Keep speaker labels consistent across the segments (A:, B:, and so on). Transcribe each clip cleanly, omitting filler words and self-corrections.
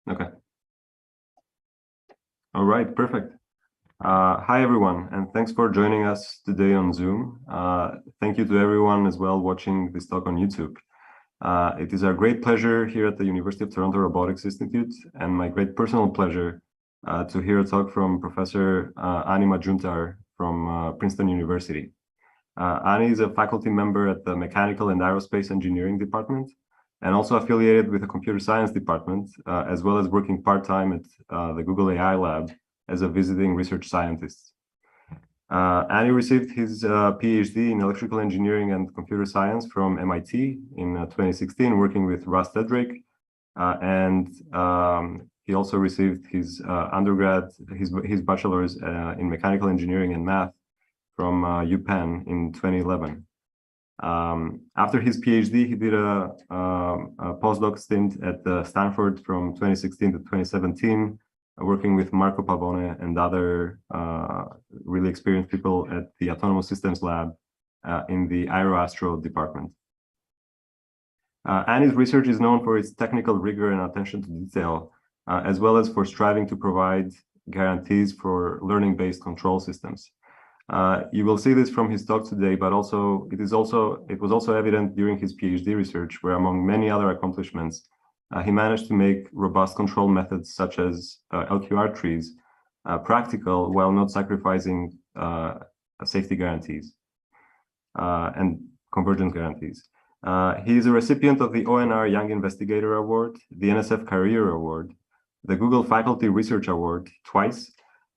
A: Okay. All right, perfect. Hi, everyone, and thanks for joining us today on Zoom. Thank you to everyone as well watching this talk on YouTube. It is our great pleasure here at the University of Toronto Robotics Institute, and my great personal pleasure to hear a talk from Professor Ani Majumdar from Princeton University. Ani is a faculty member at the Mechanical and Aerospace Engineering Department, and also affiliated with the Computer Science Department, as well as working part-time at the Google AI Lab as a visiting research scientist. Ani received his PhD in electrical engineering and computer science from MIT in 2016, working with Russ Dedrick, and he also received his undergrad, his bachelor's in mechanical engineering and math from UPenn in 2011. After his PhD, he did a postdoc stint at Stanford from 2016 to 2017, working with Marco Pavone and other really experienced people at the Autonomous Systems Lab in the Aeroastro department. Ani's research is known for its technical rigor and attention to detail, as well as for striving to provide guarantees for learning-based control systems. You will see this from his talk today, but also it was also evident during his PhD research, where among many other accomplishments, he managed to make robust control methods such as LQR trees practical while not sacrificing safety guarantees and convergence guarantees. He is a recipient of the ONR Young Investigator Award, the NSF Career Award, the Google Faculty Research Award twice,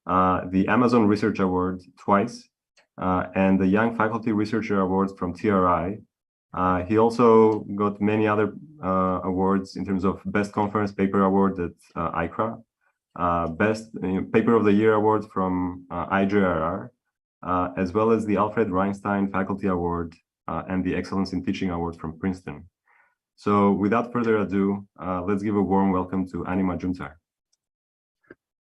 A: the Amazon Research Award twice, and the Young Faculty Researcher Awards from TRI. He also got many other awards in terms of Best Conference Paper Award at ICRA, Best Paper of the Year Award from IJRR, as well as the Alfred Reinstein Faculty Award and the Excellence in Teaching Award from Princeton. So without further ado, let's give a warm welcome to Ani Majumdar.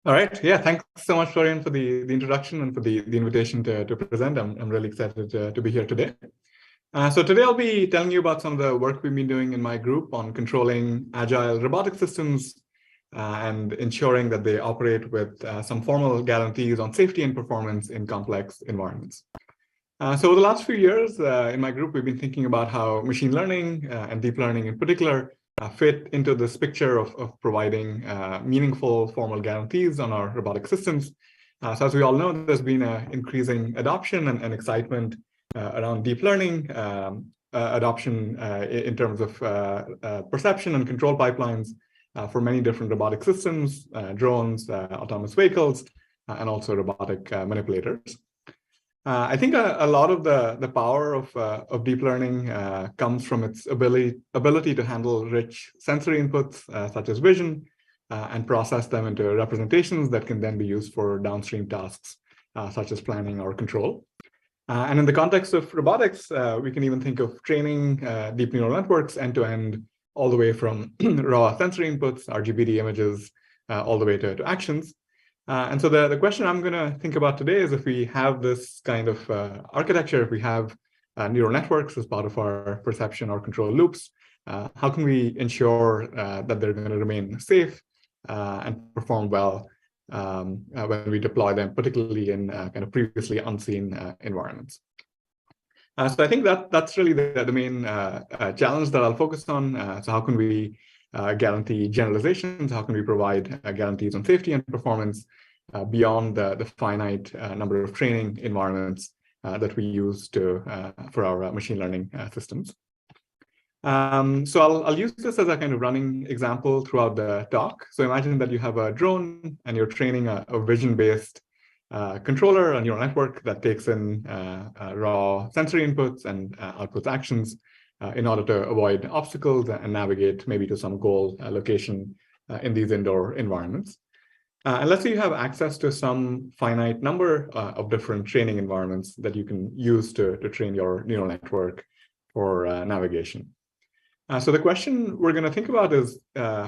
B: All right. Yeah, thanks so much, Florian, for the introduction and for the invitation to present. I'm really excited to be here today. So today I'll be telling you about some of the work we've been doing in my group on controlling agile robotic systems and ensuring that they operate with some formal guarantees on safety and performance in complex environments. So over the last few years in my group, we've been thinking about how machine learning and deep learning in particular fit into this picture of providing meaningful formal guarantees on our robotic systems. So as we all know, there's been an increasing adoption and excitement around deep learning, adoption in terms of perception and control pipelines for many different robotic systems, drones, autonomous vehicles, and also robotic manipulators. I think a lot of the power of deep learning comes from its ability to handle rich sensory inputs, such as vision, and process them into representations that can then be used for downstream tasks, such as planning or control. And in the context of robotics, we can even think of training deep neural networks end-to-end, all the way from raw sensory inputs, RGBD images, all the way to actions. And so the question I'm going to think about today is, if we have this kind of architecture, if we have neural networks as part of our perception or control loops, how can we ensure that they're going to remain safe and perform well when we deploy them, particularly in kind of previously unseen environments. So I think that's really the main challenge that I'll focus on. So how can we guarantee generalizations? How can we provide guarantees on safety and performance beyond the finite number of training environments that we use for our machine learning systems? So I'll use this as a kind of running example throughout the talk. So imagine that you have a drone and you're training a vision-based controller, a neural network that takes in raw sensory inputs and outputs actions in order to avoid obstacles and navigate maybe to some goal location in these indoor environments. And let's say you have access to some finite number of different training environments that you can use to train your neural network for navigation. So the question we're going to think about is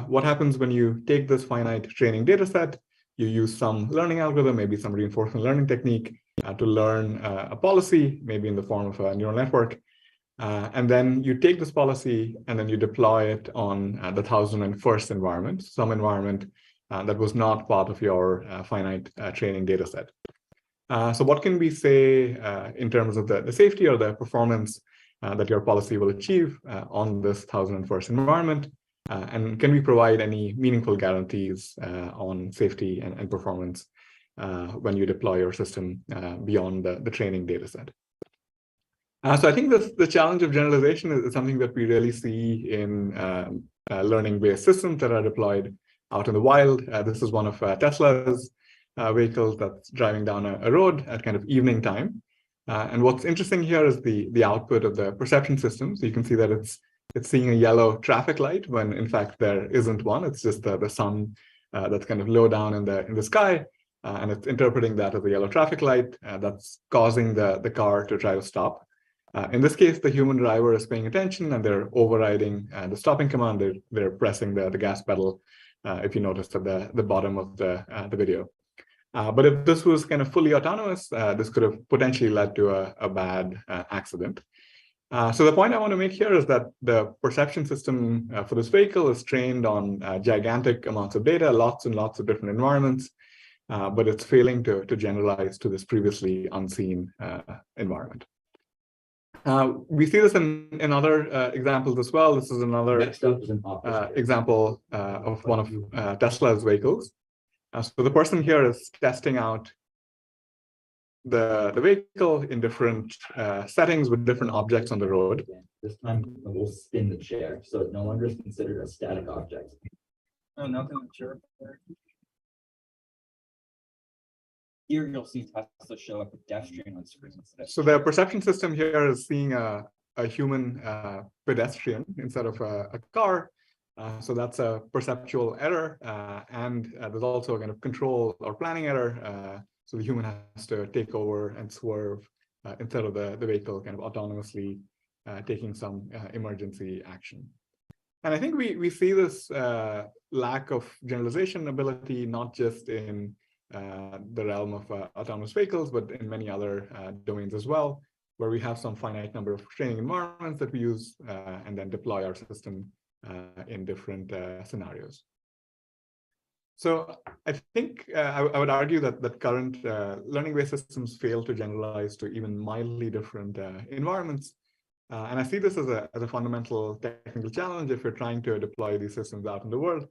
B: what happens when you take this finite training data set, you use some learning algorithm, maybe some reinforcement learning technique to learn a policy, maybe in the form of a neural network. And then you take this policy and then you deploy it on the 1001st environment, some environment that was not part of your finite training data set. So what can we say in terms of the safety or the performance that your policy will achieve on this 1001st environment? And can we provide any meaningful guarantees on safety and performance when you deploy your system beyond the training data set? So I think the challenge of generalization is something that we really see in learning-based systems that are deployed out in the wild. This is one of Tesla's vehicles that's driving down a road at kind of evening time. And what's interesting here is the output of the perception system. So you can see that it's seeing a yellow traffic light when in fact there isn't one. It's just the sun that's kind of low down in the sky. And it's interpreting that as a yellow traffic light that's causing the car to try to stop. In this case, the human driver is paying attention and they're overriding the stopping command. They're pressing the gas pedal, if you noticed at the bottom of the video. But if this was kind of fully autonomous, this could have potentially led to a bad accident. So the point I want to make here is that the perception system for this vehicle is trained on gigantic amounts of data, lots and lots of different environments, but it's failing to generalize to this previously unseen environment. We see this in other examples as well. This is another example of one of Tesla's vehicles. So the person here is testing out the vehicle in different settings with different objects on the road.
C: This time we'll spin the chair, so it no longer is considered a static object. Oh, nothing on the chair. Here you'll see Tesla show a pedestrian on screen.
B: So the perception system here is seeing a human pedestrian instead of a car. So that's a perceptual error. And there's also a kind of control or planning error. So the human has to take over and swerve instead of the vehicle kind of autonomously taking some emergency action. And I think we see this lack of generalization ability not just in the realm of autonomous vehicles, but in many other domains as well, where we have some finite number of training environments that we use and then deploy our system in different scenarios. So I think I would argue that current learning-based systems fail to generalize to even mildly different environments. And I see this as a fundamental technical challenge if you're trying to deploy these systems out in the world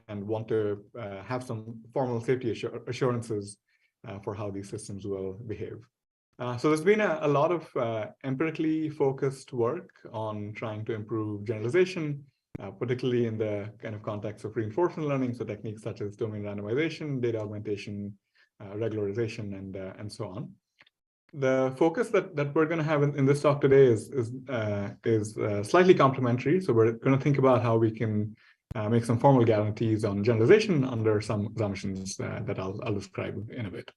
B: and want to have some formal safety assurances for how these systems will behave. So there's been a lot of empirically focused work on trying to improve generalization, particularly in the kind of context of reinforcement learning, so techniques such as domain randomization, data augmentation, regularization, and so on. The focus that we're going to have in this talk today is slightly complementary. So we're going to think about how we can make some formal guarantees on generalization under some assumptions that I'll describe in a bit.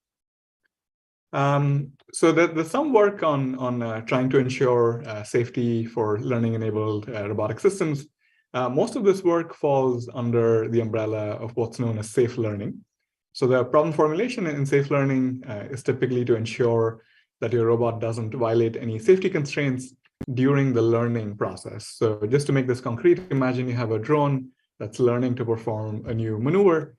B: So there's some work on trying to ensure safety for learning-enabled robotic systems. Most of this work falls under the umbrella of what's known as safe learning. So the problem formulation in safe learning is typically to ensure that your robot doesn't violate any safety constraints during the learning process. So just to make this concrete, imagine you have a drone that's learning to perform a new maneuver.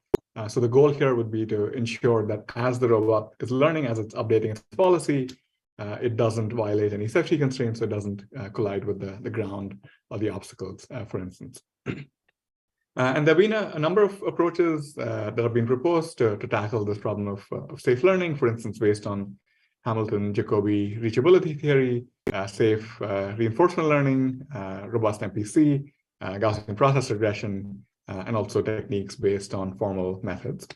B: So the goal here would be to ensure that as the robot is learning, as it's updating its policy, it doesn't violate any safety constraints, so it doesn't collide with the ground or the obstacles, for instance. And there have been a number of approaches that have been proposed to tackle this problem of safe learning, for instance, based on Hamilton-Jacobi reachability theory, safe reinforcement learning, robust MPC, Gaussian process regression, and also techniques based on formal methods.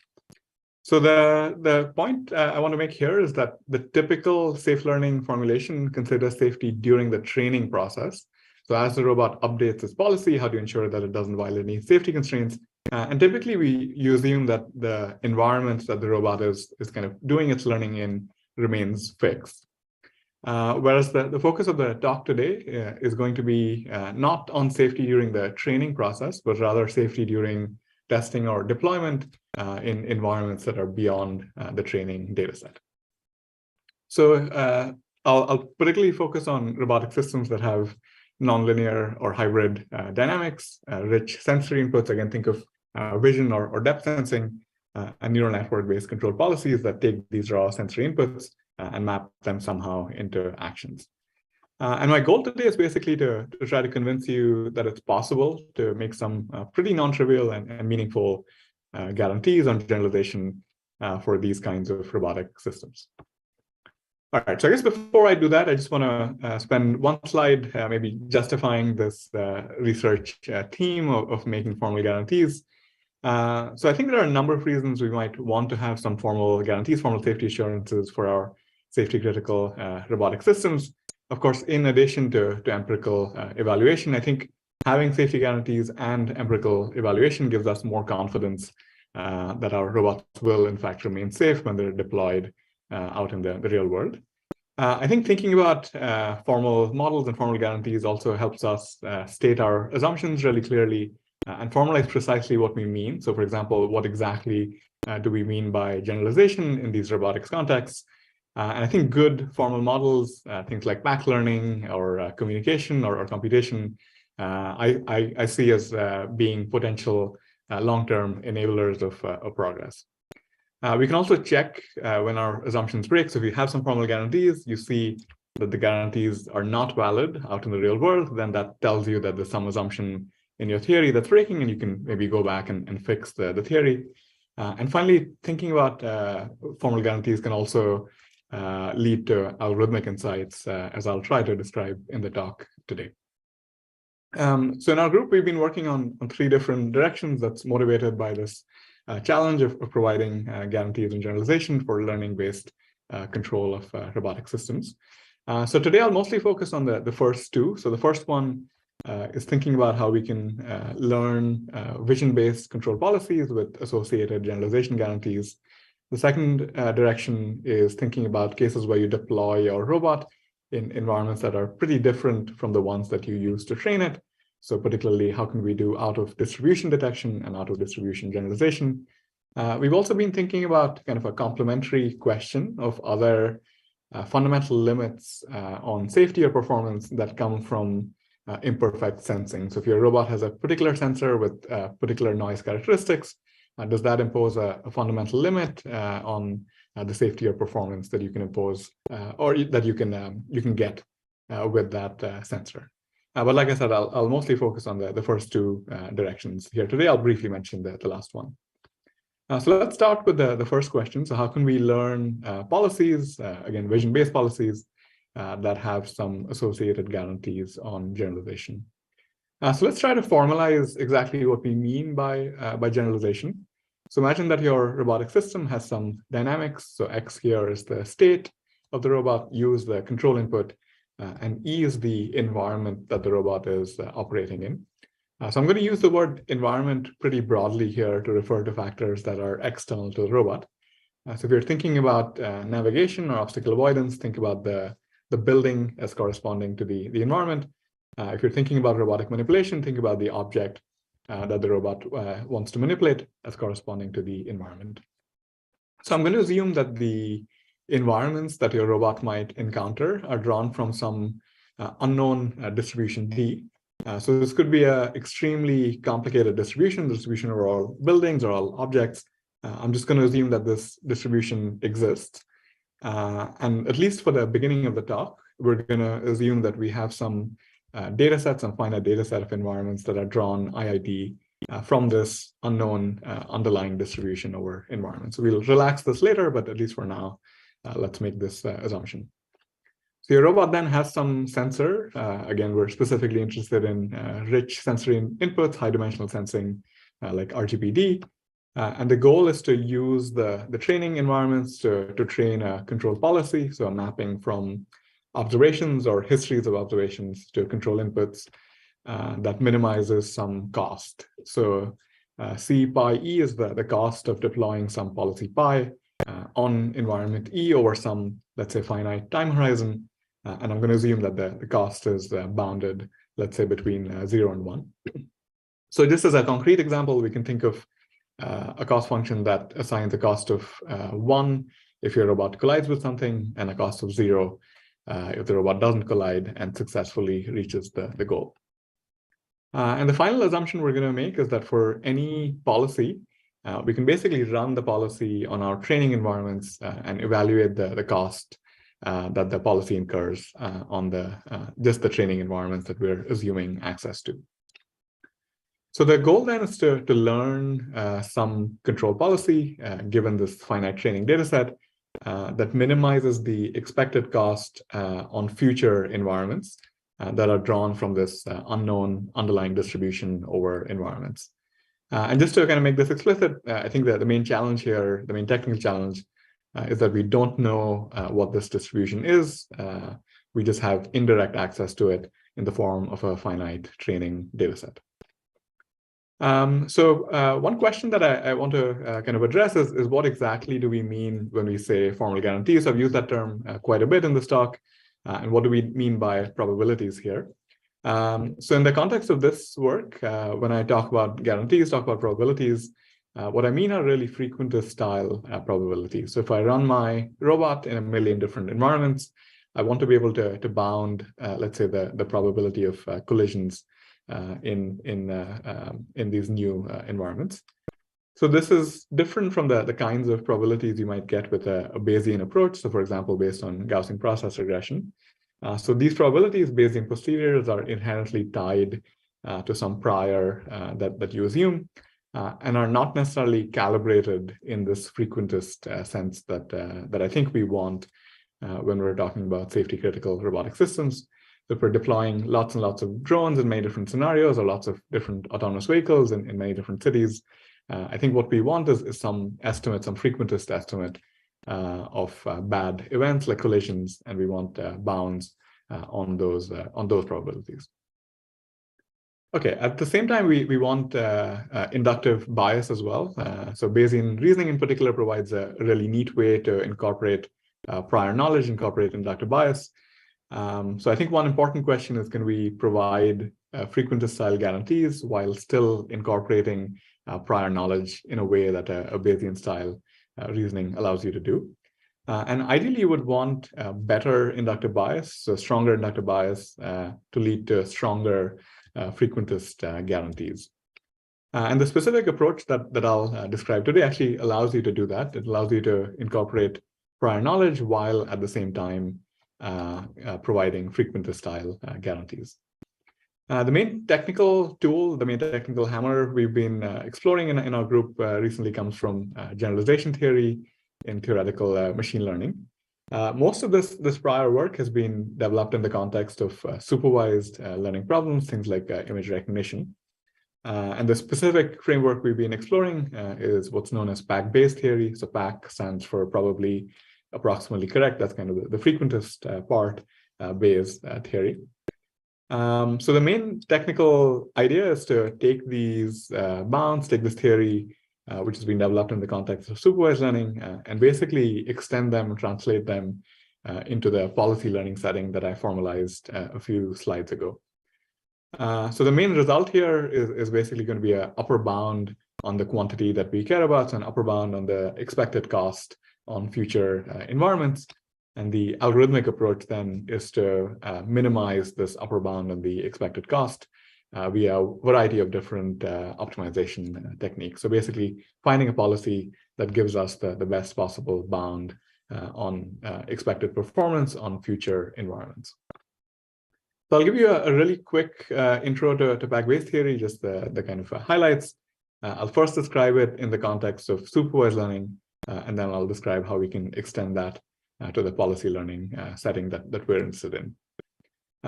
B: So the point I want to make here is that the typical safe learning formulation considers safety during the training process. So as the robot updates its policy, how to ensure that it doesn't violate any safety constraints. And typically you assume that the environment that the robot is kind of doing its learning in remains fixed. Whereas the focus of the talk today is going to be not on safety during the training process, but rather safety during testing or deployment in environments that are beyond the training data set. So I'll particularly focus on robotic systems that have nonlinear or hybrid dynamics, rich sensory inputs. Again, think of vision or depth sensing, and neural network-based control policies that take these raw sensory inputs and map them somehow into actions. And my goal today is basically to try to convince you that it's possible to make some pretty non-trivial and meaningful guarantees on generalization for these kinds of robotic systems. All right, so I guess before I do that, I just want to spend one slide maybe justifying this research theme of making formal guarantees. So I think there are a number of reasons we might want to have some formal guarantees, formal safety assurances for our safety-critical robotic systems. Of course, in addition to empirical evaluation, I think having safety guarantees and empirical evaluation gives us more confidence that our robots will, in fact, remain safe when they're deployed out in the real world. I think thinking about formal models and formal guarantees also helps us state our assumptions really clearly and formalize precisely what we mean. So, for example, what exactly do we mean by generalization in these robotics contexts? And I think good formal models, things like back learning or communication or computation, I see as being potential long-term enablers of progress. We can also check when our assumptions break. So if you have some formal guarantees, you see that the guarantees are not valid out in the real world, then that tells you that there's some assumption in your theory that's breaking, and you can maybe go back and fix the theory. And finally, thinking about formal guarantees can also lead to algorithmic insights, as I'll try to describe in the talk today. So in our group, we've been working on 3 different directions that's motivated by this challenge of providing guarantees and generalization for learning-based control of robotic systems. So today I'll mostly focus on the first 2. So the first one is thinking about how we can learn vision-based control policies with associated generalization guarantees. The second direction is thinking about cases where you deploy your robot in environments that are pretty different from the ones that you use to train it. So particularly, how can we do out-of-distribution detection and out-of-distribution generalization? We've also been thinking about kind of a complementary question of other fundamental limits on safety or performance that come from imperfect sensing. So if your robot has a particular sensor with particular noise characteristics, does that impose a fundamental limit on the safety or performance that you can impose or that you can get with that sensor? But like I said, I'll mostly focus on the first 2 directions here today. I'll briefly mention the last one. So let's start with the first question. So how can we learn policies, again, vision-based policies that have some associated guarantees on generalization? So let's try to formalize exactly what we mean by generalization. So imagine that your robotic system has some dynamics. So X here is the state of the robot, U is the control input, and E is the environment that the robot is operating in. So I'm going to use the word environment pretty broadly here to refer to factors that are external to the robot. So if you're thinking about navigation or obstacle avoidance, think about the building as corresponding to the environment. If you're thinking about robotic manipulation, think about the object that the robot wants to manipulate as corresponding to the environment. So I'm going to assume that the environments that your robot might encounter are drawn from some unknown distribution D. So this could be an extremely complicated distribution of all buildings or all objects. I'm just going to assume that this distribution exists. And at least for the beginning of the talk, we're going to assume that we have some data sets, some finite data set of environments that are drawn IID from this unknown underlying distribution over environment. So we'll relax this later, but at least for now, let's make this assumption. So your robot then has some sensor. Again, we're specifically interested in rich sensory inputs, high dimensional sensing like RGPD. And the goal is to use the training environments to train a control policy, so a mapping from observations or histories of observations to control inputs that minimizes some cost. So C pi E is the cost of deploying some policy pi on environment E over some, let's say, finite time horizon. And I'm going to assume that the cost is bounded, let's say, between 0 and 1. So just as a concrete example, we can think of a cost function that assigns a cost of 1 if your robot collides with something and a cost of 0 if the robot doesn't collide and successfully reaches the goal. And the final assumption we're going to make is that for any policy, we can basically run the policy on our training environments and evaluate the cost that the policy incurs on just the training environments that we're assuming access to. So the goal then is to learn some control policy given this finite training data set that minimizes the expected cost on future environments that are drawn from this unknown underlying distribution over environments. And just to kind of make this explicit, I think that the main challenge here, the main technical challenge, is that we don't know what this distribution is. We just have indirect access to it in the form of a finite training data set. So one question that I want to kind of address is what exactly do we mean when we say formal guarantees? I've used that term quite a bit in this talk. And what do we mean by probabilities here? So in the context of this work, when I talk about guarantees, talk about probabilities, what I mean are really frequentist style probabilities. So if I run my robot in a million different environments, I want to be able to bound, let's say, the probability of collisions in these new environments. So this is different from the kinds of probabilities you might get with a Bayesian approach. So for example, based on Gaussian process regression. So these probabilities, Bayesian posteriors, are inherently tied to some prior that you assume and are not necessarily calibrated in this frequentist sense that I think we want when we're talking about safety critical robotic systems. So if we're deploying lots and lots of drones in many different scenarios or lots of different autonomous vehicles in many different cities, I think what we want is some estimate, some frequentist estimate of bad events like collisions, and we want bounds on those probabilities. Okay, at the same time, we want inductive bias as well. So Bayesian reasoning in particular provides a really neat way to incorporate prior knowledge, incorporate inductive bias. So I think one important question is, can we provide frequentist style guarantees while still incorporating prior knowledge in a way that a Bayesian style reasoning allows you to do? And ideally, you would want better inductive bias, so stronger inductive bias to lead to stronger frequentist guarantees. And the specific approach that I'll describe today actually allows you to do that. It allows you to incorporate prior knowledge while at the same time providing frequentist style guarantees. The main technical tool, the main technical hammer we've been exploring in our group recently comes from generalization theory in theoretical machine learning. Most of this prior work has been developed in the context of supervised learning problems, things like image recognition. And the specific framework we've been exploring is what's known as PAC-based theory. So PAC stands for probably approximately correct. That's kind of the frequentist part, Bayes theory. So the main technical idea is to take these bounds, take this theory, which has been developed in the context of supervised learning, and basically extend them, translate them into the policy learning setting that I formalized a few slides ago. So the main result here is basically going to be an upper bound on the quantity that we care about, so an upper bound on the expected cost on future environments. And the algorithmic approach then is to minimize this upper bound on the expected cost via a variety of different optimization techniques. So basically finding a policy that gives us the best possible bound on expected performance on future environments. So I'll give you a really quick intro to PAC-based theory, just the kind of highlights. I'll first describe it in the context of supervised learning, and then I'll describe how we can extend that to the policy learning setting that we're interested in.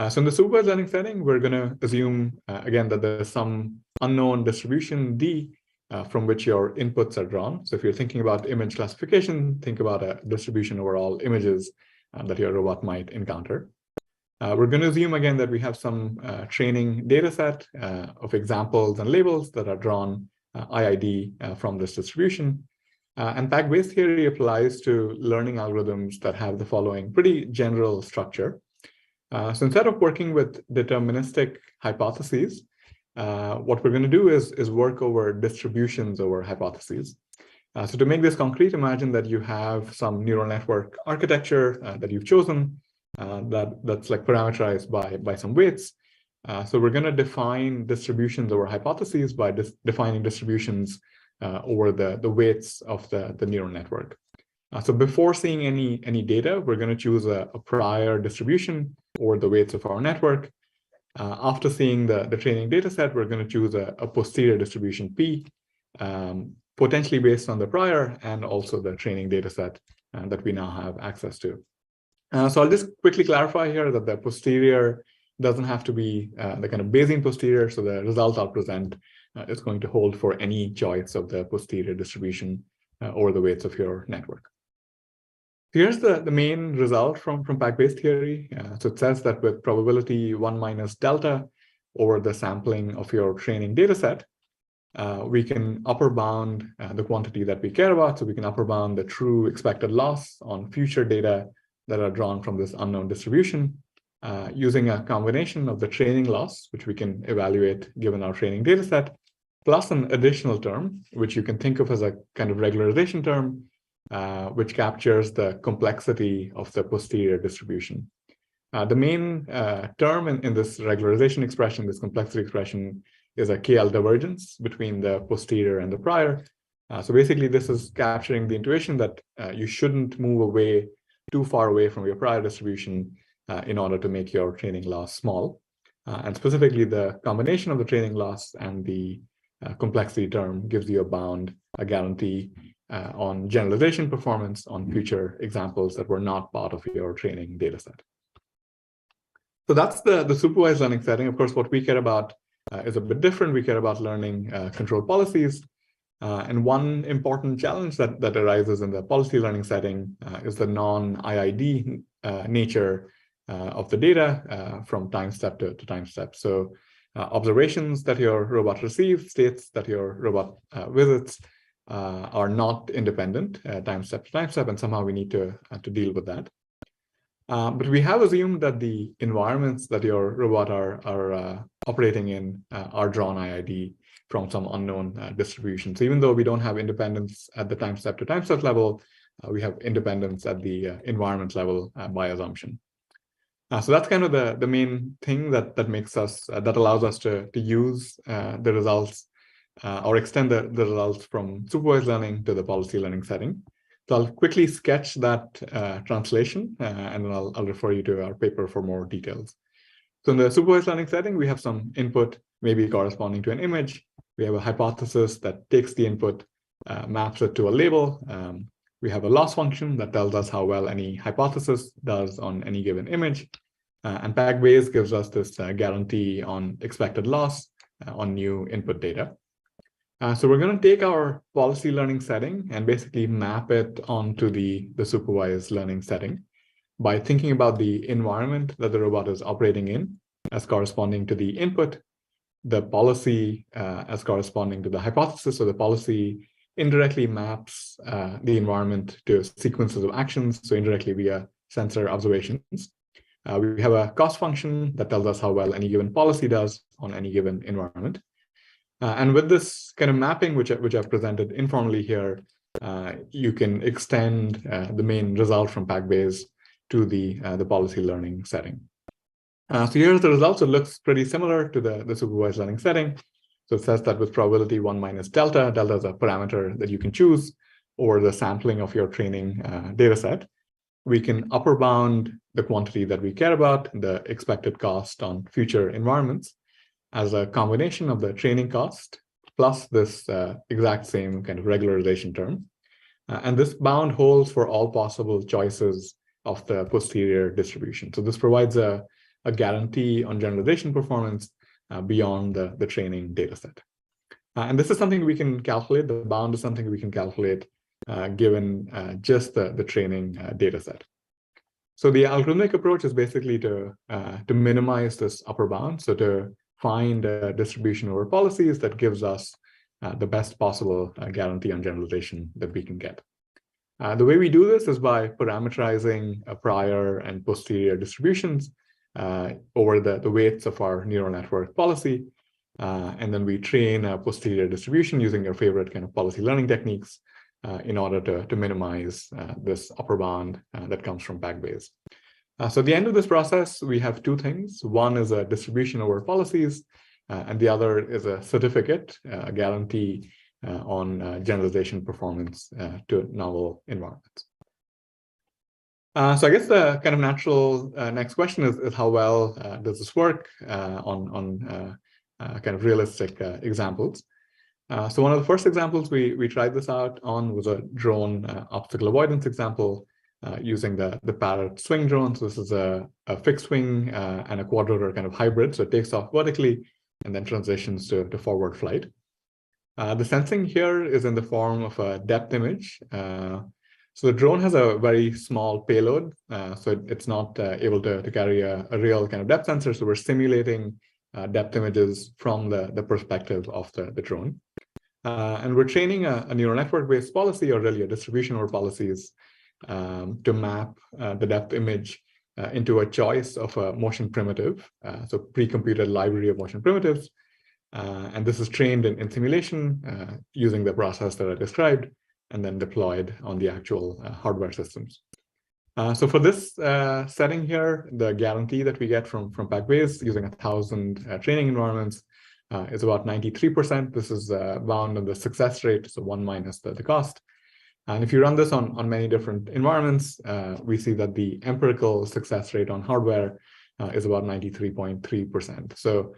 B: So in the supervised learning setting, we're going to assume, again, that there's some unknown distribution D from which your inputs are drawn. So if you're thinking about image classification, think about a distribution over all images that your robot might encounter. We're going to assume, again, that we have some training data set of examples and labels that are drawn IID from this distribution. And PAC-based theory applies to learning algorithms that have the following pretty general structure. So instead of working with deterministic hypotheses, what we're going to do is work over distributions over hypotheses. So to make this concrete, imagine that you have some neural network architecture that you've chosen, that's like parameterized by some weights. So we're going to define distributions over hypotheses by defining distributions over the weights of the neural network. So before seeing any data, we're going to choose a prior distribution over the weights of our network. After seeing the training data set, we're going to choose a posterior distribution P, potentially based on the prior and also the training data set that we now have access to. So I'll just quickly clarify here that the posterior doesn't have to be the kind of Bayesian posterior. So the result I'll present is going to hold for any choice of the posterior distribution over the weights of your network. Here's the main result from pack-based theory. So it says that with probability 1 minus delta over the sampling of your training data set, we can upper bound the quantity that we care about. So we can upper bound the true expected loss on future data that are drawn from this unknown distribution using a combination of the training loss, which we can evaluate given our training data set, plus an additional term, which you can think of as a kind of regularization term, which captures the complexity of the posterior distribution. The main term in this regularization expression, this complexity expression, is a KL divergence between the posterior and the prior. So basically, this is capturing the intuition that you shouldn't move too far away from your prior distribution in order to make your training loss small. And specifically, the combination of the training loss and the complexity term gives you a guarantee on generalization performance on future examples that were not part of your training data set. So that's the supervised learning setting. Of course, what we care about is a bit different. We care about learning control policies. And one important challenge that arises in the policy learning setting is the non-IID nature of the data from time step to time step. So observations that your robot receives, states that your robot visits are not independent time step to time step, and somehow we need to deal with that. But we have assumed that the environments that your robot are operating in are drawn IID from some unknown distribution. So even though we don't have independence at the time step to time step level, we have independence at the environment level by assumption. So that's kind of the main thing that makes us, that allows us to use the results or extend the results from supervised learning to the policy learning setting. So I'll quickly sketch that translation, and then I'll refer you to our paper for more details. So in the supervised learning setting, we have some input, maybe corresponding to an image. We have a hypothesis that takes the input, maps it to a label. We have a loss function that tells us how well any hypothesis does on any given image. And pack-based gives us this guarantee on expected loss on new input data. So we're going to take our policy learning setting and basically map it onto the supervised learning setting by thinking about the environment that the robot is operating in as corresponding to the input, the policy as corresponding to the hypothesis. So the policy indirectly maps the environment to sequences of actions, so indirectly via sensor observations. We have a cost function that tells us how well any given policy does on any given environment. And with this kind of mapping, which I've presented informally here, you can extend the main result from pack-based to the policy learning setting. So here's the results. It looks pretty similar to the supervised learning setting. So it says that with probability 1 minus delta, delta is a parameter that you can choose over the sampling of your training data set. We can upper bound the quantity that we care about, the expected cost on future environments, as a combination of the training cost plus this exact same kind of regularization term. And this bound holds for all possible choices of the posterior distribution. So this provides a guarantee on generalization performance beyond the training data set. And this is something we can calculate. The bound is something we can calculate given just the training data set. So the algorithmic approach is basically to minimize this upper bound. So to find a distribution over policies that gives us the best possible guarantee on generalization that we can get. The way we do this is by parameterizing prior and posterior distributions over the weights of our neural network policy. And then we train a posterior distribution using your favorite kind of policy learning techniques in order to minimize this upper bound that comes from pack-based. So at the end of this process, we have two things. One is a distribution over policies, and the other is a certificate, a guarantee on generalization performance to novel environments. So I guess the kind of natural next question is how well does this work on kind of realistic examples? So one of the first examples we tried this out on was a drone obstacle avoidance example using the Parrot swing drone. So this is a fixed wing and a quadrotor kind of hybrid. So it takes off vertically and then transitions to forward flight. The sensing here is in the form of a depth image. So the drone has a very small payload, so it's not able to carry a real kind of depth sensor. So we're simulating depth images from the perspective of the drone. And we're training a neural network-based policy, or really a distribution over policies, to map the depth image into a choice of a motion primitive, so pre-computed library of motion primitives. And this is trained in simulation using the process that I described, and then deployed on the actual hardware systems. So for this setting here, the guarantee that we get from Packbase using 1,000 training environments is about 93%. This is bound on the success rate, so 1 minus the cost. And if you run this on many different environments, we see that the empirical success rate on hardware is about 93.3%. So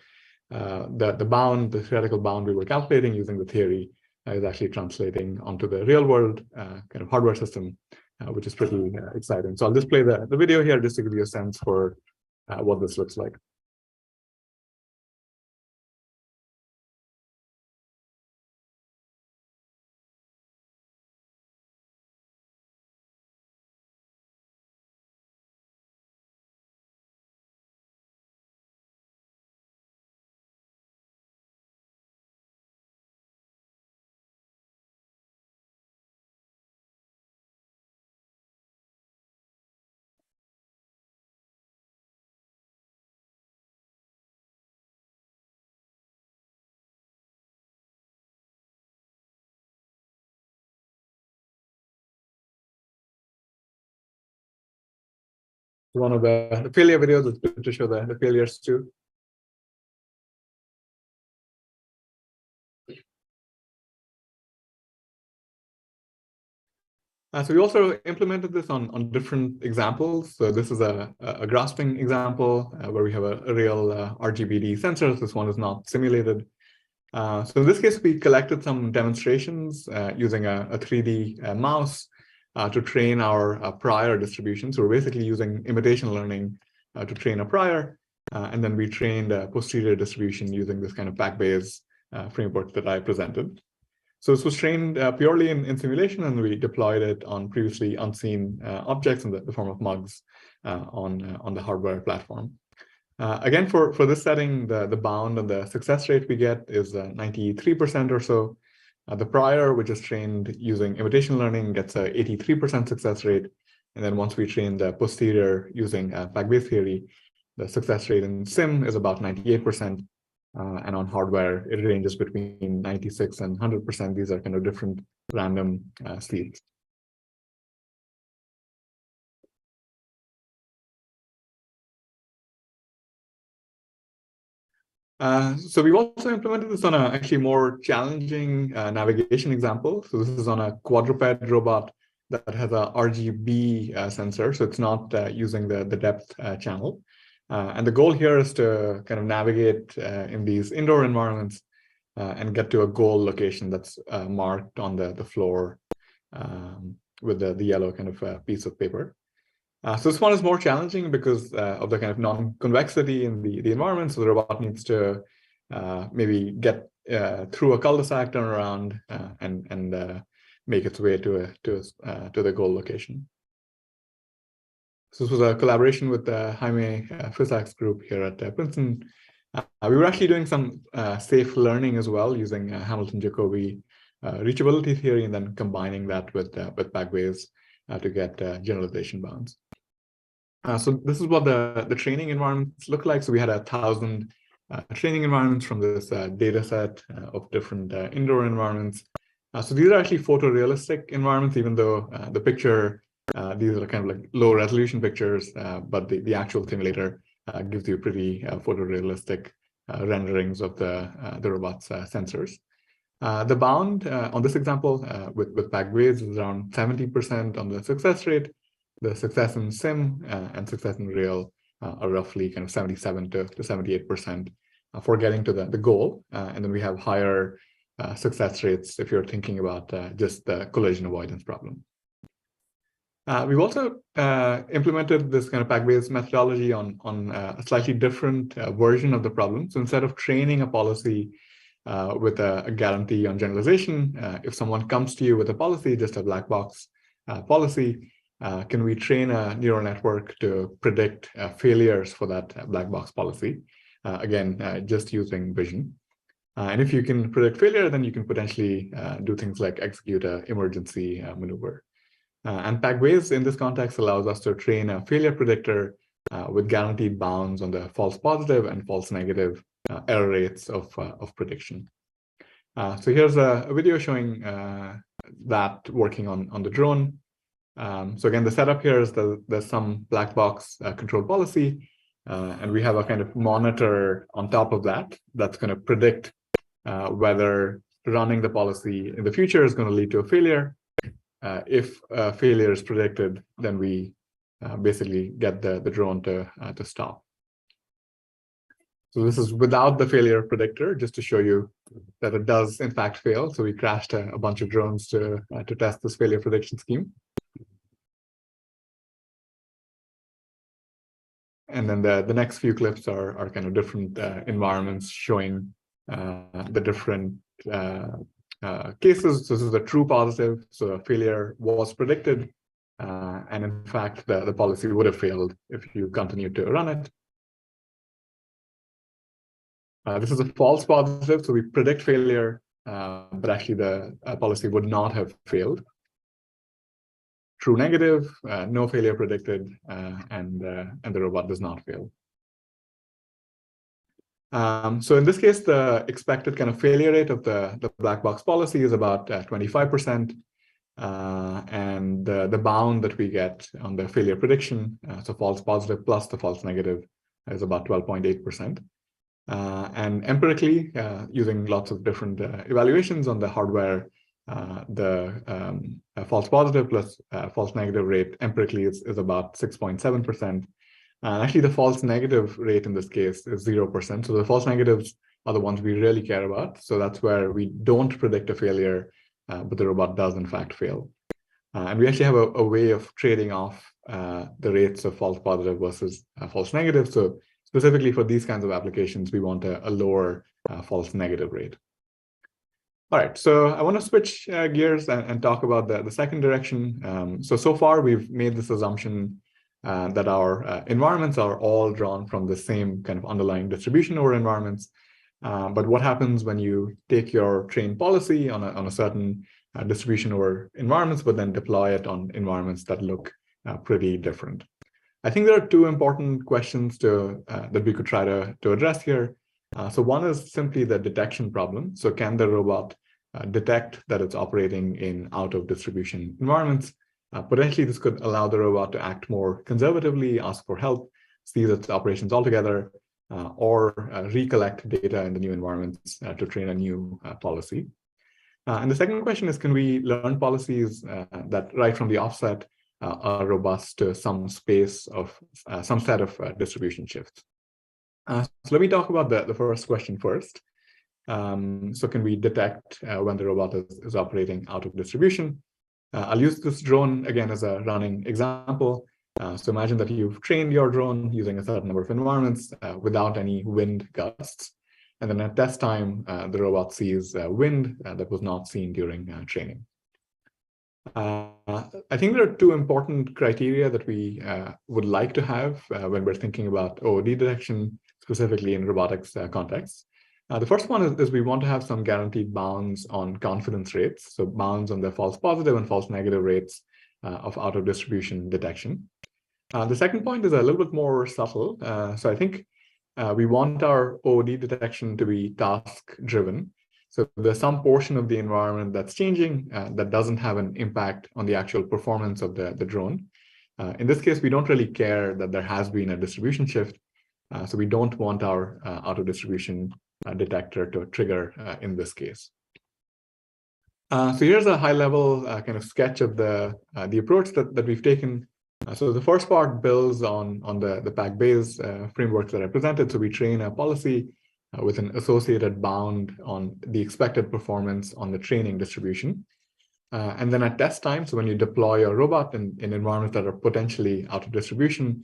B: the theoretical bound we were calculating using the theory is actually translating onto the real world kind of hardware system, which is pretty exciting. So I'll just play the video here just to give you a sense for what this looks like. One of the failure videos is good to show the failures too. So we also implemented this on different examples. So this is a grasping example where we have a real RGBD sensor. This one is not simulated. So in this case, we collected some demonstrations using a 3D mouse to train our prior distribution. So we're basically using imitation learning to train a prior. And then we trained a posterior distribution using this kind of Packbase framework that I presented. So this was trained purely in simulation, and we deployed it on previously unseen objects in the form of mugs on the hardware platform. Again, for this setting, the bound and the success rate we get is 93% or so. The prior, which is trained using imitation learning, gets a 83% success rate. And then once we train the posterior using Packbase theory, the success rate in sim is about 98%. And on hardware, it ranges between 96 and 100%. These are kind of different random seeds. So we've also implemented this on a actually more challenging navigation example. So this is on a quadruped robot that has a RGB sensor. So it's not using the depth channel. And the goal here is to kind of navigate in these indoor environments and get to a goal location that's marked on the floor with the yellow kind of piece of paper. So this one is more challenging because of the kind of non-convexity in the environment. So the robot needs to maybe get through a cul-de-sac, turn around, and make its way to the goal location. So this was a collaboration with the Jaime Fisak's group here at Princeton. We were actually doing some safe learning as well using Hamilton-Jacobi reachability theory, and then combining that with Packbase to get generalization bounds. So this is what the training environments look like. So we had 1,000 training environments from this data set of different indoor environments. So these are actually photorealistic environments, even though the picture These are kind of like low resolution pictures, but the actual simulator gives you pretty photorealistic renderings of the robot's sensors. The bound on this example with Pagways is around 70% on the success rate. The success in sim and success in real are roughly kind of 77 to 78% for getting to the goal. And then we have higher success rates if you're thinking about just the collision avoidance problem. We've also implemented this kind of Pag-based methodology on a slightly different version of the problem. So instead of training a policy with a guarantee on generalization, if someone comes to you with a policy, just a black box policy, can we train a neural network to predict failures for that black box policy? Again, just using vision. And if you can predict failure, then you can potentially do things like execute an emergency maneuver. And Pagways in this context allows us to train a failure predictor with guaranteed bounds on the false positive and false negative error rates of prediction. So here's a video showing that working on the drone. So again, the setup here is there's some black box control policy, and we have a kind of monitor on top of that that's going to predict whether running the policy in the future is going to lead to a failure. If failure is predicted, then we basically get the drone to stop. So this is without the failure predictor, just to show you that it does in fact fail. So we crashed a bunch of drones to test this failure prediction scheme. And then the next few clips are kind of different environments showing the different cases. So this is a true positive, so a failure was predicted, and in fact the policy would have failed if you continued to run it. This is a false positive, so we predict failure, but actually the policy would not have failed. True negative, no failure predicted, and the robot does not fail. So in this case, the expected kind of failure rate of the black box policy is about 25%, and the bound that we get on the failure prediction, so false positive plus the false negative, is about 12.8%. And empirically, using lots of different evaluations on the hardware, the false positive plus false negative rate empirically is about 6.7%. Actually, the false negative rate in this case is 0%. So the false negatives are the ones we really care about. So that's where we don't predict a failure, but the robot does in fact fail. And we actually have a way of trading off the rates of false positive versus false negative. So specifically for these kinds of applications, we want a lower false negative rate. All right, so I want to switch gears and talk about the second direction. So far, we've made this assumption that our environments are all drawn from the same kind of underlying distribution over environments. But what happens when you take your trained policy on a certain distribution over environments, but then deploy it on environments that look pretty different? I think there are two important questions that we could try to address here. So one is simply the detection problem. So can the robot detect that it's operating in out of distribution environments? Potentially, this could allow the robot to act more conservatively, ask for help, cease its operations altogether, or recollect data in the new environments to train a new policy. And the second question is, can we learn policies that right from the offset are robust to some space of some set of distribution shifts? So let me talk about the first question first. So can we detect when the robot is operating out of distribution? I'll use this drone again as a running example. So imagine that you've trained your drone using a certain number of environments without any wind gusts. And then at test time, the robot sees wind that was not seen during training. I think there are two important criteria that we would like to have when we're thinking about OOD detection, specifically in robotics context. The first one is we want to have some guaranteed bounds on confidence rates, so bounds on the false positive and false negative rates of out of distribution detection. The second point is a little bit more subtle. So I think we want our OOD detection to be task driven. So there's some portion of the environment that's changing that doesn't have an impact on the actual performance of the drone. In this case, we don't really care that there has been a distribution shift. So we don't want our auto-distribution detector to trigger in this case. So here's a high-level kind of sketch of the approach that we've taken. So the first part builds on the pack-based frameworks that I presented. So we train a policy with an associated bound on the expected performance on the training distribution. And then at test time, so when you deploy a robot in environments that are potentially out of distribution,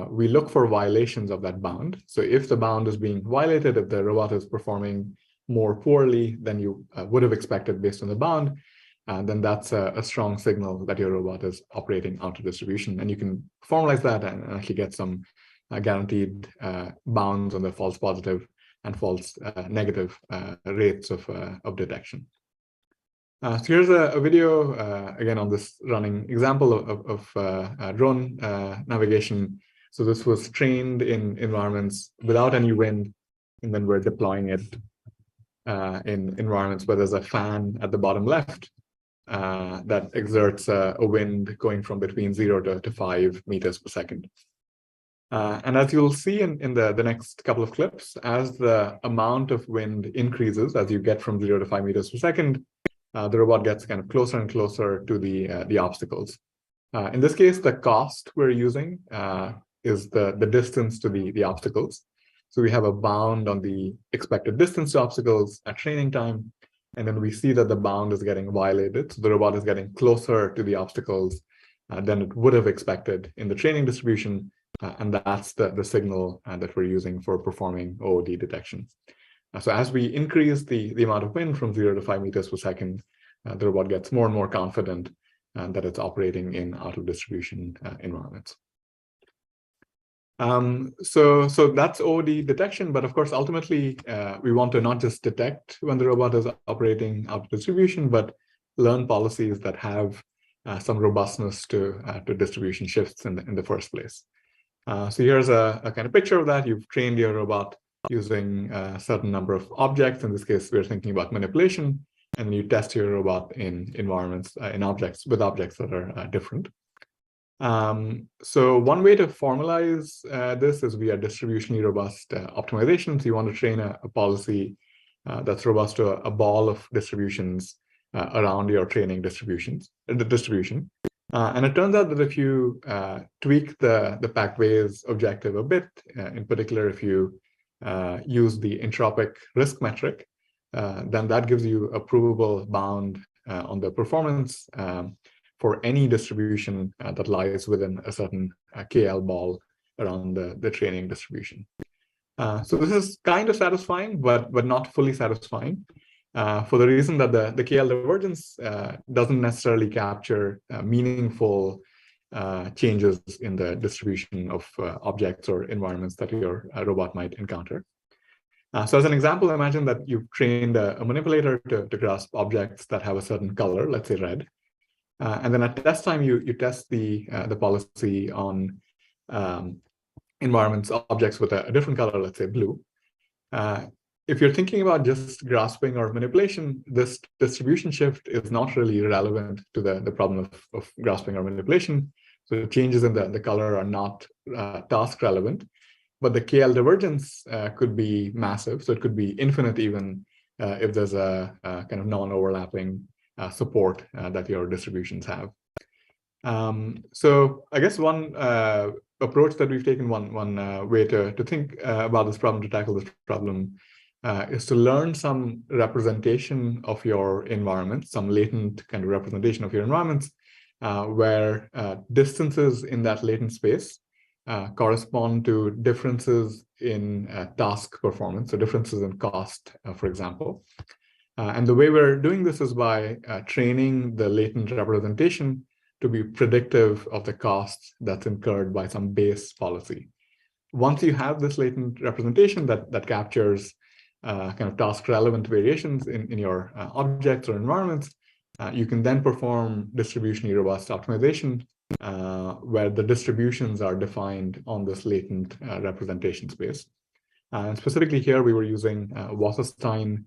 B: we look for violations of that bound. So if the bound is being violated, if the robot is performing more poorly than you would have expected based on the bound, then that's a strong signal that your robot is operating out of distribution. And you can formalize that and actually get some guaranteed bounds on the false positive and false negative rates of detection. So here's a video, again, on this running example of drone navigation. So this was trained in environments without any wind, and then we're deploying it in environments where there's a fan at the bottom left that exerts a wind going from between 0 to 5 meters per second. And as you'll see in the next couple of clips, as the amount of wind increases, as you get from 0 to 5 meters per second, the robot gets kind of closer and closer to the obstacles. In this case, the cost we're using is the distance to the obstacles. So we have a bound on the expected distance to obstacles at training time, and then we see that the bound is getting violated. So the robot is getting closer to the obstacles than it would have expected in the training distribution, and that's the signal that we're using for performing OOD detection. So as we increase the amount of wind from 0 to 5 meters per second, the robot gets more and more confident that it's operating in out-of-distribution environments. So that's OOD detection, but of course, ultimately, we want to not just detect when the robot is operating out of distribution, but learn policies that have some robustness to distribution shifts in the first place. So here's a kind of picture of that. You've trained your robot using a certain number of objects. In this case, we're thinking about manipulation, and then you test your robot in environments, in objects, with objects that are different. So one way to formalize this is via distributionally robust optimization. So you want to train a policy that's robust to a ball of distributions around your training distribution. And it turns out that if you tweak the pack-based objective a bit, in particular, if you use the entropic risk metric, then that gives you a provable bound on the performance for any distribution that lies within a certain KL ball around the training distribution. So this is kind of satisfying, but not fully satisfying, for the reason that the KL divergence doesn't necessarily capture meaningful changes in the distribution of objects or environments that your robot might encounter. So as an example, imagine that you've trained a manipulator to grasp objects that have a certain color, let's say red. And then at test time, you test the policy on environments, objects with a different color, let's say blue. If you're thinking about just grasping or manipulation, this distribution shift is not really relevant to the problem of grasping or manipulation. So the changes in the color are not task relevant, but the KL divergence could be massive. So it could be infinite even if there's a kind of non-overlapping support that your distributions have. So I guess one approach that we've taken, one way to think about this problem, to tackle this problem, is to learn some representation of your environment, some latent kind of representation of your environments, where distances in that latent space correspond to differences in task performance, so differences in cost, for example. And the way we're doing this is by training the latent representation to be predictive of the costs that's incurred by some base policy. Once you have this latent representation that captures kind of task-relevant variations in your objects or environments, you can then perform distributionally robust optimization where the distributions are defined on this latent representation space. And specifically here, we were using Wasserstein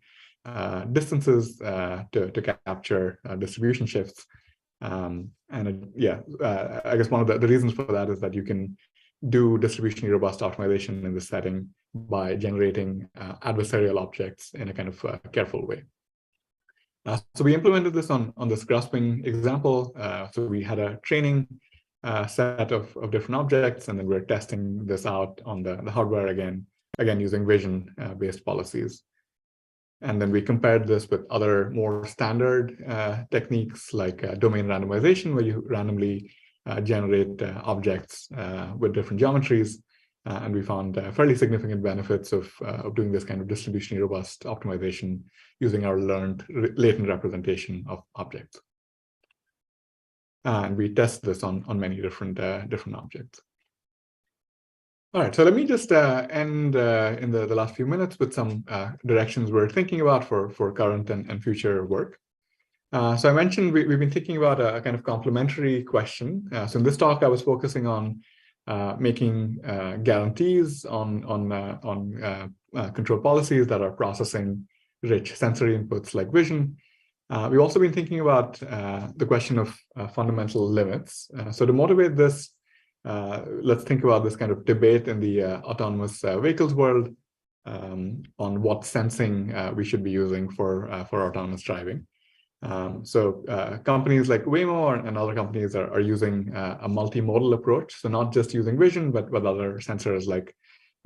B: distances to capture distribution shifts. I guess one of the reasons for that is that you can do distributionally robust optimization in this setting by generating adversarial objects in a kind of careful way. So we implemented this on this grasping example. So we had a training set of different objects, and then we're testing this out on the hardware again using vision-based policies. And then we compared this with other more standard techniques like domain randomization, where you randomly generate objects with different geometries. And we found fairly significant benefits of doing this kind of distributionally robust optimization using our learned latent representation of objects. And we test this on many different objects. All right, so let me just end in the last few minutes with some directions we're thinking about for current and future work. So I mentioned we've been thinking about a kind of complementary question. So in this talk, I was focusing on making guarantees on control policies that are processing rich sensory inputs like vision. We've also been thinking about the question of fundamental limits. So to motivate this, let's think about this kind of debate in the autonomous vehicles world on what sensing we should be using for autonomous driving. So companies like Waymo and other companies are using a multimodal approach. So not just using vision, but with other sensors like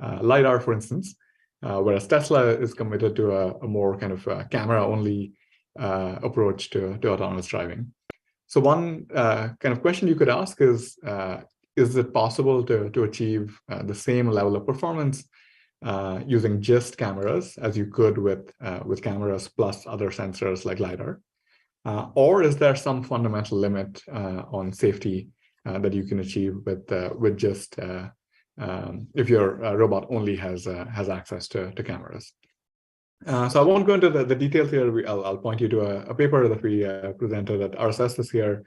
B: LiDAR, for instance, whereas Tesla is committed to a more kind of camera-only approach to autonomous driving. So one kind of question you could ask is it possible to achieve the same level of performance using just cameras as you could with cameras plus other sensors like LiDAR? Or is there some fundamental limit on safety that you can achieve with just if your robot only has access to cameras? So I won't go into the details here. I'll point you to a paper that we presented at RSS this year,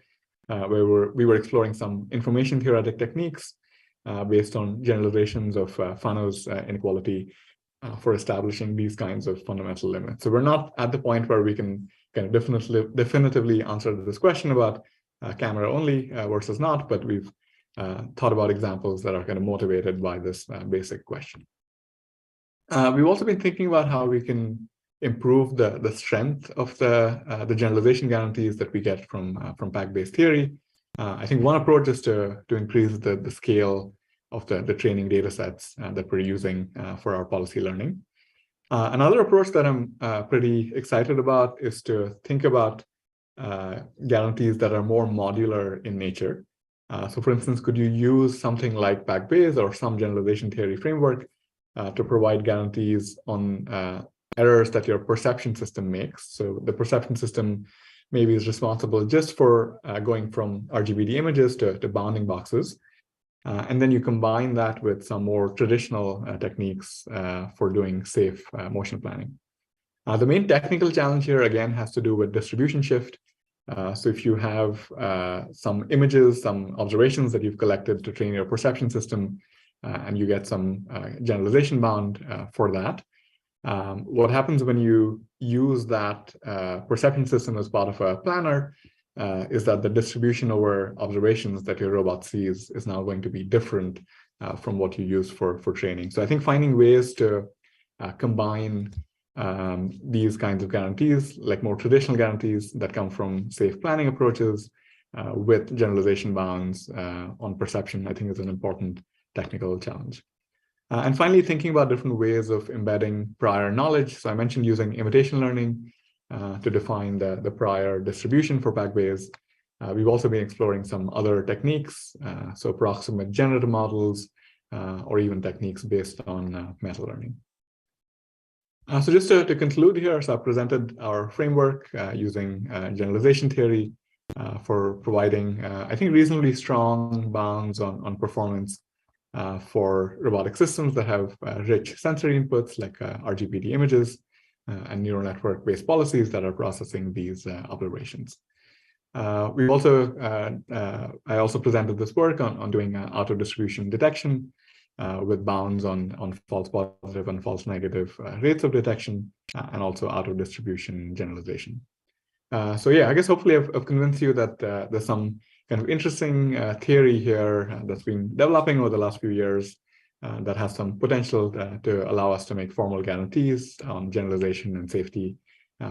B: where we were exploring some information theoretic techniques based on generalizations of Fano's inequality for establishing these kinds of fundamental limits. So we're not at the point where we can kind of definitively answer this question about camera only versus not, but we've thought about examples that are kind of motivated by this basic question. We've also been thinking about how we can improve the strength of the generalization guarantees that we get from pack-based theory. I think one approach is to increase the scale of the training data sets that we're using for our policy learning. Another approach that I'm pretty excited about is to think about guarantees that are more modular in nature. So for instance, could you use something like pack-based or some generalization theory framework to provide guarantees on errors that your perception system makes? So the perception system maybe is responsible just for going from RGBD images to bounding boxes. And then you combine that with some more traditional techniques for doing safe motion planning. The main technical challenge here, again, has to do with distribution shift. So if you have some images, some observations that you've collected to train your perception system, and you get some generalization bound for that, what happens when you use that perception system as part of a planner is that the distribution over observations that your robot sees is now going to be different from what you use for training. So I think finding ways to combine these kinds of guarantees, like more traditional guarantees that come from safe planning approaches with generalization bounds on perception, I think is an important technical challenge. And finally, thinking about different ways of embedding prior knowledge. So I mentioned using imitation learning to define the prior distribution for pack-based. We've also been exploring some other techniques, so approximate generative models, or even techniques based on meta-learning. So just to conclude here, so I presented our framework using generalization theory for providing, I think, reasonably strong bounds on performance for robotic systems that have rich sensory inputs like RGBD images and neural network-based policies that are processing these observations. I also presented this work on doing auto-distribution detection with bounds on false positive and false negative rates of detection, and also out of distribution generalization. So yeah, I guess hopefully I've convinced you that there's some kind of interesting theory here that's been developing over the last few years that has some potential to allow us to make formal guarantees on generalization and safety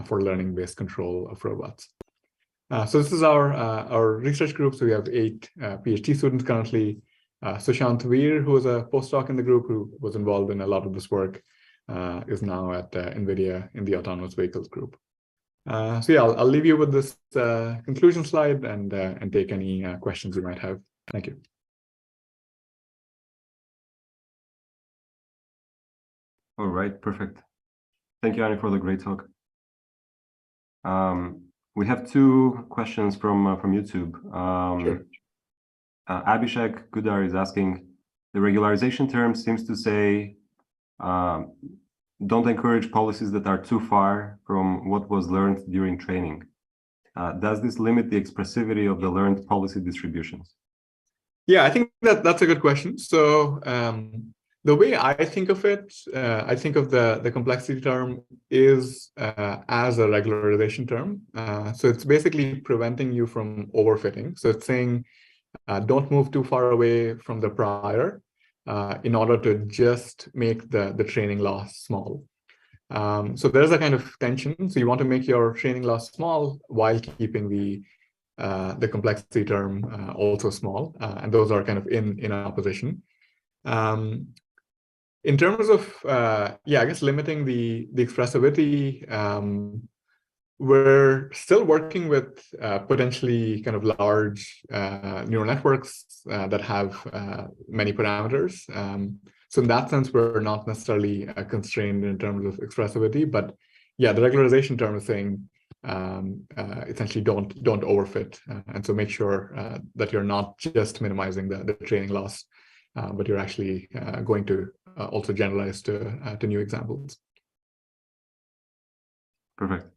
B: for learning-based control of robots. So this is our research group. So we have 8 PhD students currently. Sushant Veer, who was a postdoc in the group who was involved in a lot of this work, is now at NVIDIA in the autonomous vehicles group. So yeah, I'll leave you with this conclusion slide and take any questions you might have. Thank you.
A: All right, perfect. Thank you, Ani, for the great talk. We have 2 questions from YouTube.
B: Sure.
A: Abhishek Gudar is asking, the regularization term seems to say, don't encourage policies that are too far from what was learned during training. Does this limit the expressivity of the learned policy distributions?
B: Yeah, I think that's a good question. So the way I think of it, I think of the complexity term is as a regularization term. So it's basically preventing you from overfitting. So it's saying, don't move too far away from the prior in order to just make the training loss small. So there's a kind of tension. So you want to make your training loss small while keeping the complexity term also small, and those are kind of in opposition. In terms of yeah, I guess limiting the expressivity, we're still working with potentially kind of large neural networks that have many parameters. So in that sense, we're not necessarily constrained in terms of expressivity, but yeah, the regularization term is saying essentially don't overfit, and so make sure that you're not just minimizing the training loss, but you're actually going to also generalize to new examples.
A: Perfect.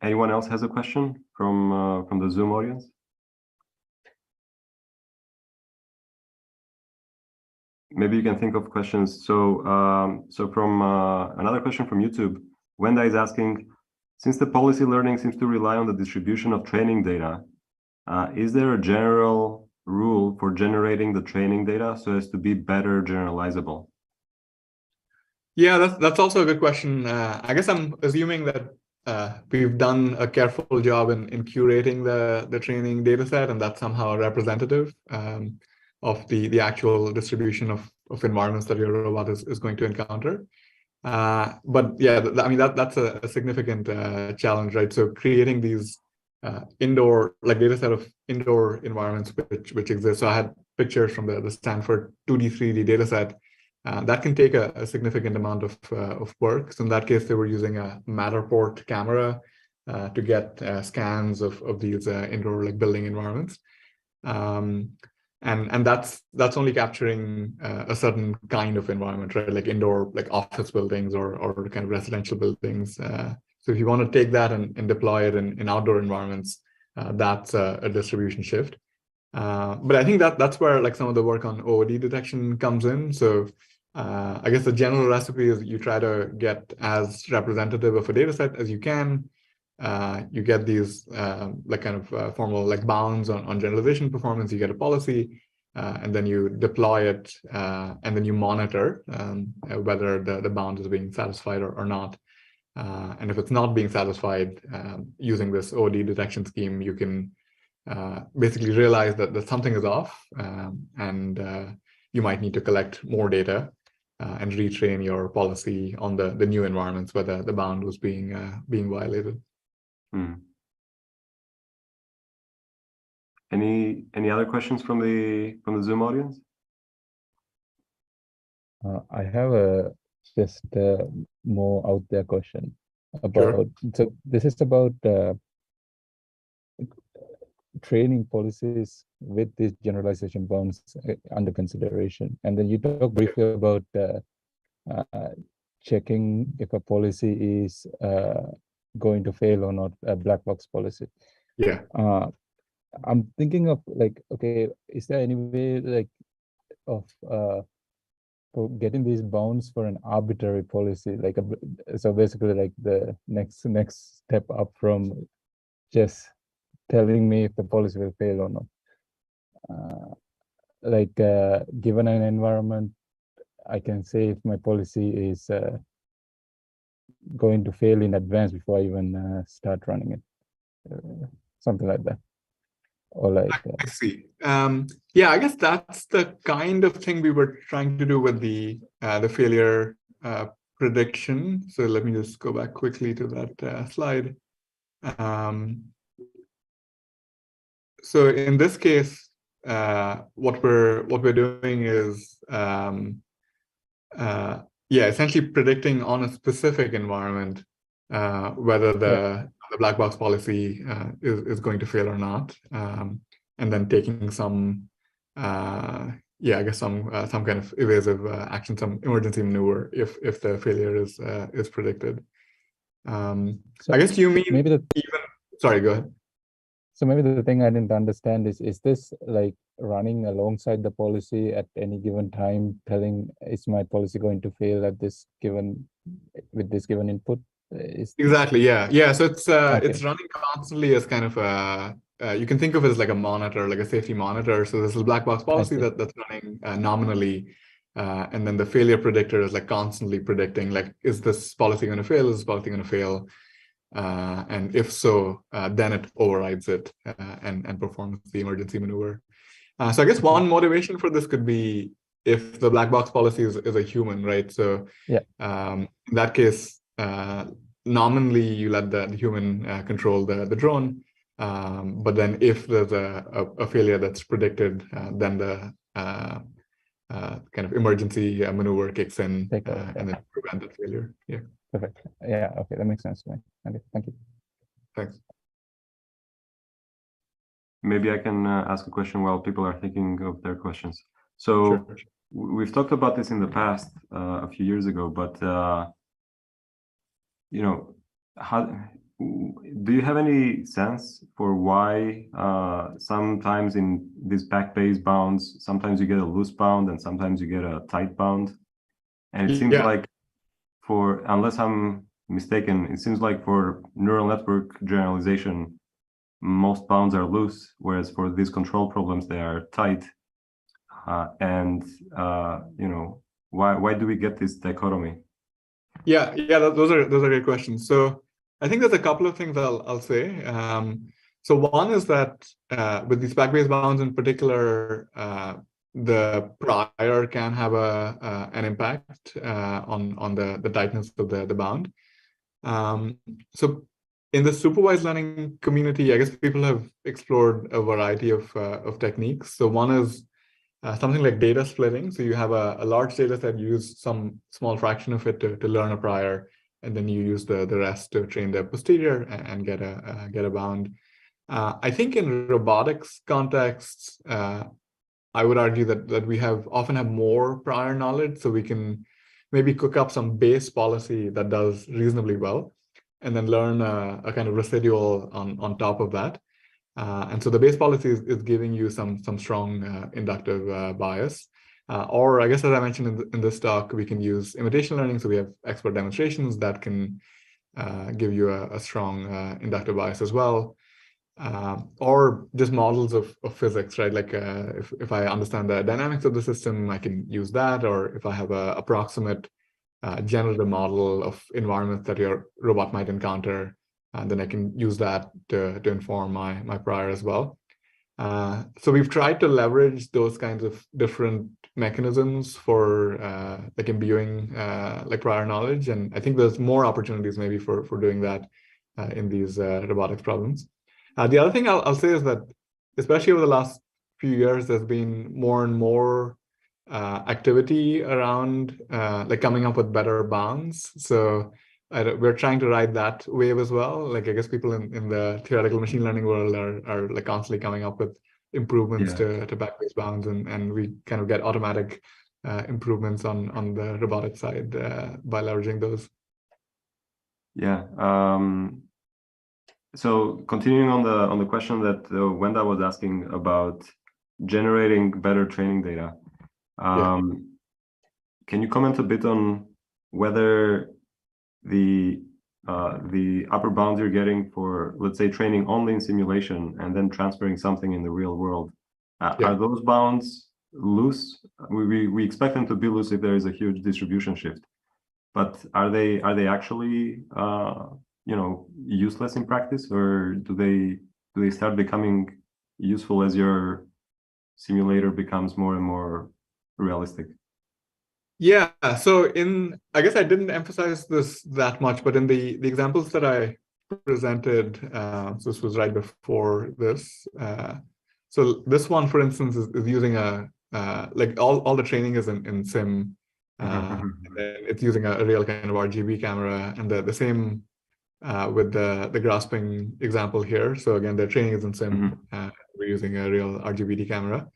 A: Anyone else has a question from the Zoom audience? Maybe you can think of questions. So from another question from YouTube, Wenda is asking, since the policy learning seems to rely on the distribution of training data, is there a general rule for generating the training data so as to be better generalizable? Yeah,
B: that's also a good question. I guess I'm assuming that we've done a careful job in curating the training data set, and that's somehow representative of the actual distribution of environments that your robot is going to encounter. But yeah, I mean, that's a significant challenge, right? So creating these indoor, like data set of indoor environments which exist. So I had pictures from the Stanford 2D, 3D data set. That can take a significant amount of work. So in that case, they were using a Matterport camera to get scans of these indoor like building environments. And that's only capturing a certain kind of environment, right? Like indoor, like office buildings or kind of residential buildings. So if you want to take that and deploy it in outdoor environments, that's a distribution shift. But I think that's where like some of the work on OOD detection comes in. So I guess the general recipe is you try to get as representative of a data set as you can. You get these like kind of formal like bounds on generalization performance. You get a policy, and then you deploy it, and then you monitor whether the bound is being satisfied or not. And if it's not being satisfied, using this OOD detection scheme, you can basically realize that something is off, and you might need to collect more data and retrain your policy on the new environments where the bound was being violated.
A: Any other questions from the Zoom audience?
D: I have just more out there question about. Sure. So this is about training policies with these generalization bounds under consideration, and then you talk briefly about checking if a policy is going to fail or not, a black box policy.
B: Yeah.
D: I'm thinking of like, okay, is there any way like, of for getting these bounds for an arbitrary policy, like so basically like the next step up from just telling me if the policy will fail or not. Given an environment, I can say if my policy is going to fail in advance before I even start running it, something like that. Or like
B: I see. Yeah, I guess that's the kind of thing we were trying to do with the failure prediction. So let me just go back quickly to that slide. So in this case, what we're doing is essentially predicting on a specific environment whether the black box policy is going to fail or not, and then taking some I guess some kind of evasive action, some emergency maneuver if the failure is predicted. So I guess you mean
D: maybe
B: sorry, go ahead.
D: So maybe the thing I didn't understand is this like running alongside the policy at any given time, telling is my policy going to fail at this given with this given input?
B: Exactly. Yeah. So it's running constantly as kind of a you can think of it as like a monitor, like a safety monitor. So this is a black box policy that's running nominally, and then the failure predictor is like constantly predicting, like, is this policy going to fail? Is this policy going to fail? And if so, then it overrides it and performs the emergency maneuver. So I guess one motivation for this could be if the black box policy is a human, right? So in that case, nominally you let the human control the drone, but then if there's a failure that's predicted, then the kind of emergency maneuver kicks in and then prevent the failure. Yeah.
D: Perfect. Yeah. Okay, that makes sense to me. Okay, thank you.
B: Thanks.
A: Maybe I can ask a question while people are thinking of their questions. So
B: Sure.
A: We've talked about this in the past a few years ago, but how do you have any sense for why sometimes in these back-based bounds, sometimes you get a loose bound and sometimes you get a tight bound? And it seems like unless I'm mistaken, it seems like for neural network generalization, most bounds are loose, whereas for these control problems, they are tight. Why do we get this dichotomy?
B: Yeah, those are great questions. So I think there's a couple of things I'll say. So one is that with these back-based bounds in particular, the prior can have an impact on the tightness of the bound. So in the supervised learning community, I guess people have explored a variety of techniques. So one is something like data splitting. So you have a large data set, you use some small fraction of it to learn a prior, and then you use the rest to train the posterior and get a bound. I think in robotics contexts, I would argue that we often have more prior knowledge, so we can maybe cook up some base policy that does reasonably well, and then learn a kind of residual on top of that. And so the base policy is giving you some strong inductive bias. Or I guess, as I mentioned in this talk, we can use imitation learning. So we have expert demonstrations that can give you a strong inductive bias as well. Or just models of physics, right? Like if I understand the dynamics of the system, I can use that. Or if I have an approximate generative model of environments that your robot might encounter, and then I can use that to inform my prior as well. So we've tried to leverage those kinds of different mechanisms for like imbuing like prior knowledge, and I think there's more opportunities maybe for doing that in these robotics problems. The other thing I'll say is that, especially over the last few years, there's been more and more activity around like coming up with better bounds. So we're trying to ride that wave as well. Like, I guess people in the theoretical machine learning world are like constantly coming up with improvements to back-based bounds, and we kind of get automatic improvements on the robotic side by leveraging those.
A: Yeah. So continuing on the question that Wenda was asking about generating better training data, Can you comment a bit on whether the upper bounds you're getting for, let's say, training only in simulation and then transferring something in the real world, are those bounds loose? We expect them to be loose if there is a huge distribution shift, but are they actually useless in practice, or do they start becoming useful as your simulator becomes more and more realistic?
B: Yeah, so I guess I didn't emphasize this that much, but in the examples that I presented, so this was right before this. So this one, for instance, is using like all the training is in sim, and then it's using a real kind of RGB camera, and the same with the grasping example here. So again, the training is in sim. We're using a real RGBD camera.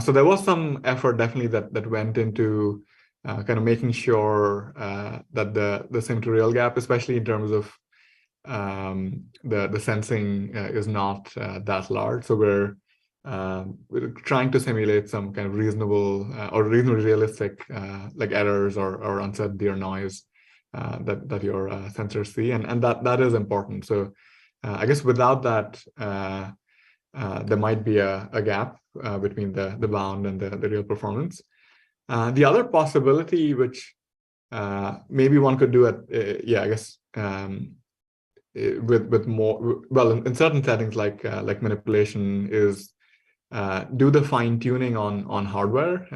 B: So there was some effort definitely that went into kind of making sure that the sim to real gap, especially in terms of the sensing, is not that large. So we're trying to simulate some kind of reasonable or reasonably realistic like errors or uncertainty or noise that your sensors see, and that is important. So I guess without that, there might be a gap between the bound and the real performance. The other possibility, which maybe one could do I guess with more, well, in certain settings like manipulation, is do the fine tuning on hardware.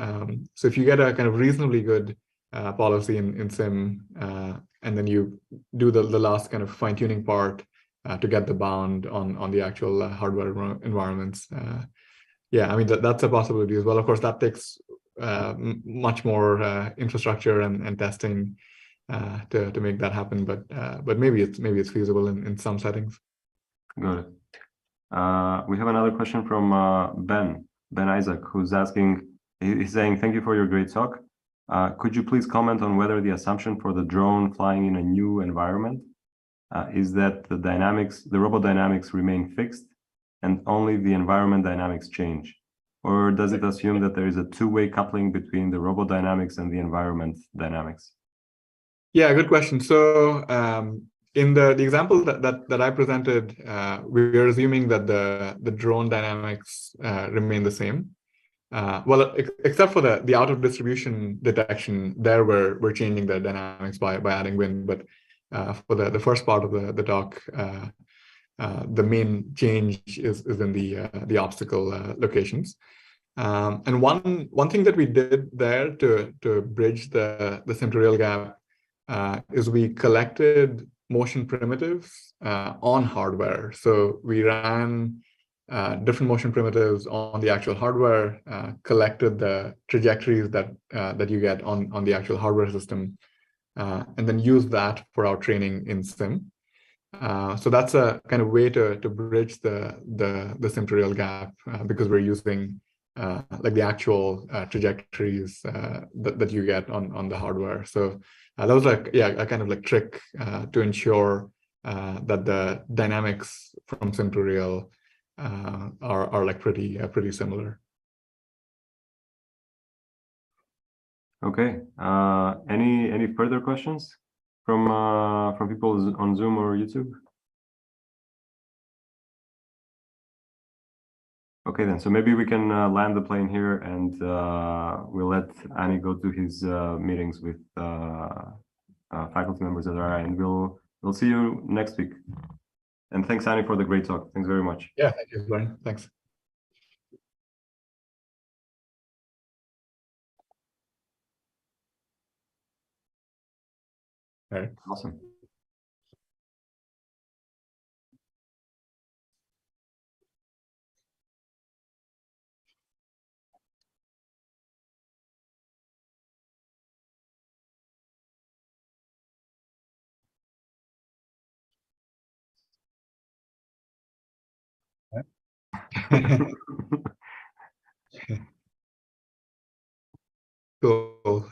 B: So if you get a kind of reasonably good policy in sim, and then you do the last kind of fine tuning part to get the bound on the actual hardware environments. Yeah, I mean that's a possibility as well. Of course, that takes much more infrastructure and testing to make that happen, but maybe it's feasible in some settings.
A: Got it. We have another question from Ben Isaac, who's asking. He's saying, "Thank you for your great talk. Could you please comment on whether the assumption for the drone flying in a new environment is that the robot dynamics remain fixed and only the environment dynamics change? Or does it assume that there is a two-way coupling between the robot dynamics and the environment dynamics?"
B: Yeah, good question. So in the example that I presented, we are assuming that the drone dynamics remain the same. Well, except for the out of distribution detection, there we're changing the dynamics by adding wind. But for the first part of the talk, the main change is in the obstacle locations. And one thing that we did there to bridge the sim to real gap is we collected motion primitives on hardware. So we ran different motion primitives on the actual hardware, collected the trajectories that you get on the actual hardware system, and then used that for our training in sim. So that's a kind of way to bridge the sim to real gap, because we're using like the actual trajectories that you get on the hardware. So that was like a kind of like trick to ensure that the dynamics from sim to real are like pretty similar.
A: Okay. Any further questions from people on Zoom or YouTube? Okay, then. So maybe we can land the plane here, and we'll let Ani go to his meetings with faculty members at RI, and we'll see you next week. And thanks, Ani, for the great talk. Thanks very much.
B: Yeah, thank you, Brian. Thanks. All right.
A: Awesome.
B: Cool.